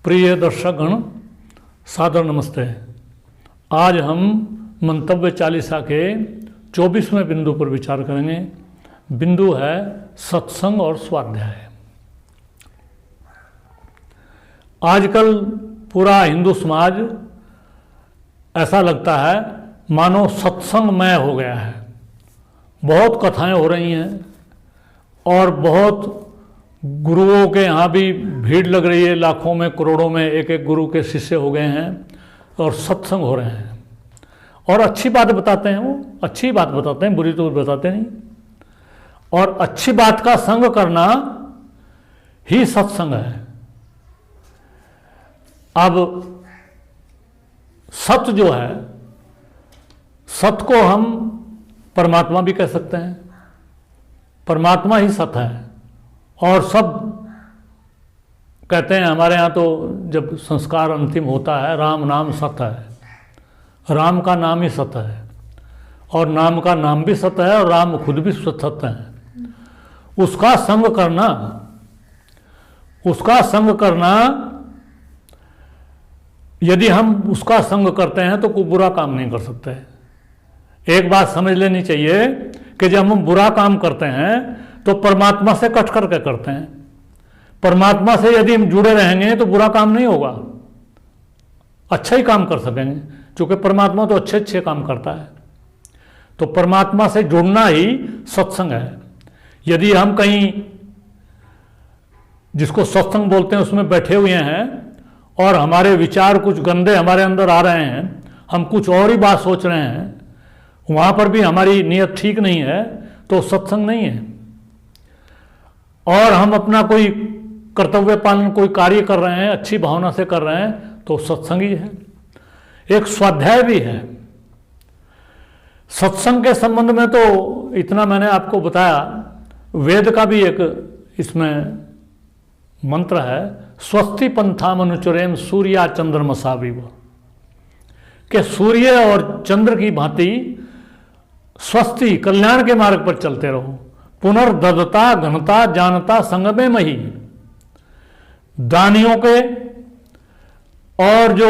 प्रिय दर्शकगण, सादर नमस्ते। आज हम मंतव्य चालीसा के 24वें बिंदु पर विचार करेंगे। बिंदु है सत्संग और स्वाध्याय। आजकल पूरा हिंदू समाज ऐसा लगता है मानो सत्संगमय हो गया है। बहुत कथाएं हो रही हैं और बहुत गुरुओं के यहाँ भी भीड़ लग रही है। लाखों में करोड़ों में एक एक गुरु के शिष्य हो गए हैं और सत्संग हो रहे हैं और अच्छी बात बताते हैं। वो अच्छी बात बताते हैं, बुरी तो बताते नहीं। और अच्छी बात का संग करना ही सत्संग है। अब सत्य जो है, सत्य को हम परमात्मा भी कह सकते हैं। परमात्मा ही सत्य है। और सब कहते हैं हमारे यहाँ तो जब संस्कार अंतिम होता है, राम नाम सत्य है। राम का नाम ही सत्य है और नाम का नाम भी सत्य है और राम खुद भी सत्य है। उसका संग करना यदि हम उसका संग करते हैं तो कोई बुरा काम नहीं कर सकते। एक बात समझ लेनी चाहिए कि जब हम बुरा काम करते हैं तो परमात्मा से कट करके करते हैं। परमात्मा से यदि हम जुड़े रहेंगे तो बुरा काम नहीं होगा, अच्छा ही काम कर सकेंगे, क्योंकि परमात्मा तो अच्छे अच्छे काम करता है। तो परमात्मा से जुड़ना ही सत्संग है। यदि हम कहीं जिसको सत्संग बोलते हैं उसमें बैठे हुए हैं और हमारे विचार कुछ गंदे हमारे अंदर आ रहे हैं, हम कुछ और ही बात सोच रहे हैं, वहाँ पर भी हमारी नीयत ठीक नहीं है, तो सत्संग नहीं है। और हम अपना कोई कर्तव्य पालन, कोई कार्य कर रहे हैं, अच्छी भावना से कर रहे हैं, तो सत्संग ही है। एक स्वाध्याय भी है। सत्संग के संबंध में तो इतना मैंने आपको बताया। वेद का भी एक इसमें मंत्र है, स्वस्ति पंथाम अनुचरेम सूर्या चंद्रमसाविव, कि सूर्य और चंद्र की भांति स्वस्ति कल्याण के मार्ग पर चलते रहो। पुनर्ददता घनता जानता संगमे मही। दानियों के और जो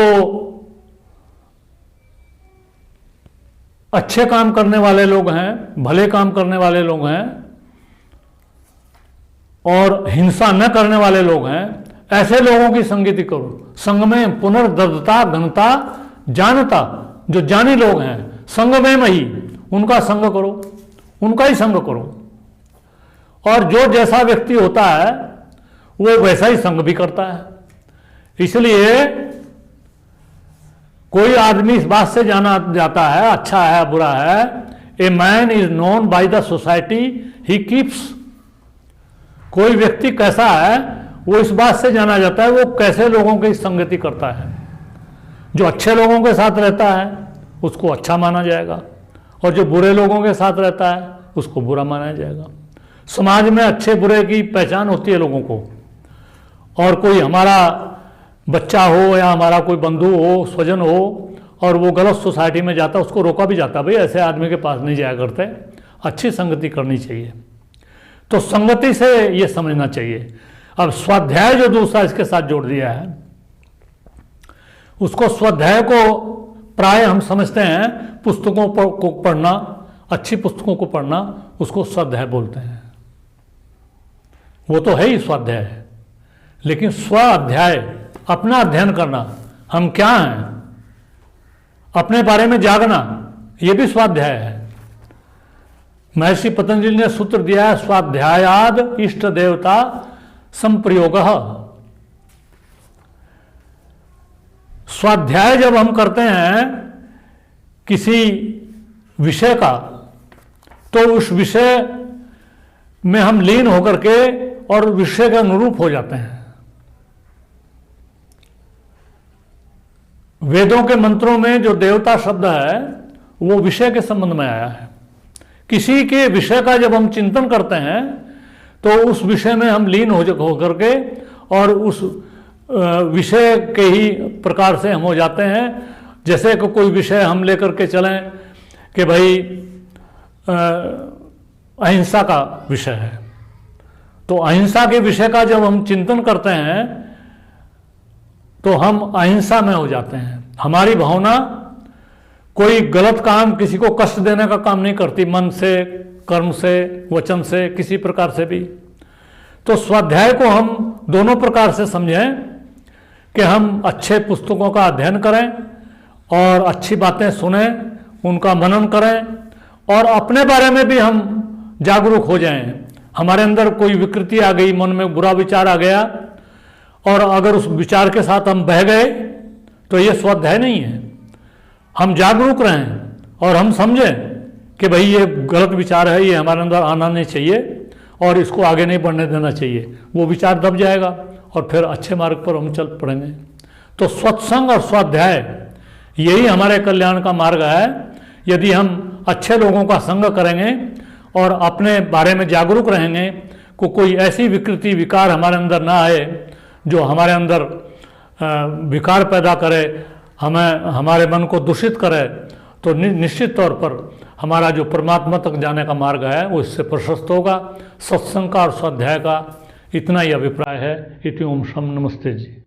अच्छे काम करने वाले लोग हैं, भले काम करने वाले लोग हैं और हिंसा न करने वाले लोग हैं, ऐसे लोगों की संगति करो। संग में पुनर्ददता घनता जानता, जो जानी लोग हैं, संग में मही, उनका संग करो, उनका ही संग करो। और जो जैसा व्यक्ति होता है वो वैसा ही संग भी करता है। इसलिए कोई आदमी इस बात से जाना जाता है अच्छा है बुरा है। A man is known by the society he keeps. कोई व्यक्ति कैसा है वो इस बात से जाना जाता है वो कैसे लोगों की संगति करता है। जो अच्छे लोगों के साथ रहता है उसको अच्छा माना जाएगा और जो बुरे लोगों के साथ रहता है उसको बुरा माना जाएगा। समाज में अच्छे बुरे की पहचान होती है लोगों को। और कोई हमारा बच्चा हो या हमारा कोई बंधु हो, स्वजन हो, और वो गलत सोसाइटी में जाता, उसको रोका भी जाता, भाई ऐसे आदमी के पास नहीं जाया करते, अच्छी संगति करनी चाहिए। तो संगति से ये समझना चाहिए। अब स्वाध्याय जो दूसरा इसके साथ जोड़ दिया है, उसको स्वाध्याय को प्राय हम समझते हैं पुस्तकों को पढ़ना, अच्छी पुस्तकों को पढ़ना, उसको स्वाध्याय बोलते हैं। वो तो है ही स्वाध्याय, लेकिन स्वाध्याय अपना अध्ययन करना, हम क्या हैं, अपने बारे में जागना, ये भी स्वाध्याय है। महर्षि पतंजलि ने सूत्र दिया है, स्वाध्यायाद इष्ट देवता संप्रयोग। स्वाध्याय जब हम करते हैं किसी विषय का, तो उस विषय में हम लीन होकर के और विषय के अनुरूप हो जाते हैं। वेदों के मंत्रों में जो देवता शब्द है वो विषय के संबंध में आया है। किसी के विषय का जब हम चिंतन करते हैं तो उस विषय में हम लीन हो करके और उस विषय के ही प्रकार से हम हो जाते हैं। जैसे कि कोई विषय हम लेकर के चलें कि भाई अहिंसा का विषय है, तो अहिंसा के विषय का जब हम चिंतन करते हैं तो हम अहिंसा में हो जाते हैं। हमारी भावना कोई गलत काम, किसी को कष्ट देने का काम नहीं करती, मन से, कर्म से, वचन से, किसी प्रकार से भी। तो स्वाध्याय को हम दोनों प्रकार से समझें कि हम अच्छे पुस्तकों का अध्ययन करें और अच्छी बातें सुने, उनका मनन करें और अपने बारे में भी हम जागरूक हो जाएं। हमारे अंदर कोई विकृति आ गई, मन में बुरा विचार आ गया और अगर उस विचार के साथ हम बह गए तो ये स्वाध्याय नहीं है। हम जागरूक रहें और हम समझें कि भाई ये गलत विचार है, ये हमारे अंदर आना नहीं चाहिए और इसको आगे नहीं बढ़ने देना चाहिए। वो विचार दब जाएगा और फिर अच्छे मार्ग पर हम चल पड़ेंगे। तो सत्संग और स्वाध्याय यही हमारे कल्याण का मार्ग है। यदि हम अच्छे लोगों का संग करेंगे और अपने बारे में जागरूक रहेंगे, कोई ऐसी विकृति, विकार हमारे अंदर ना आए जो हमारे अंदर विकार पैदा करे, हमारे मन को दूषित करे, तो निश्चित तौर पर हमारा जो परमात्मा तक जाने का मार्ग है वो इससे प्रशस्त होगा। सत्संग का और स्वाध्याय का इतना ही अभिप्राय है। इति ओम शम नमस्ते जी।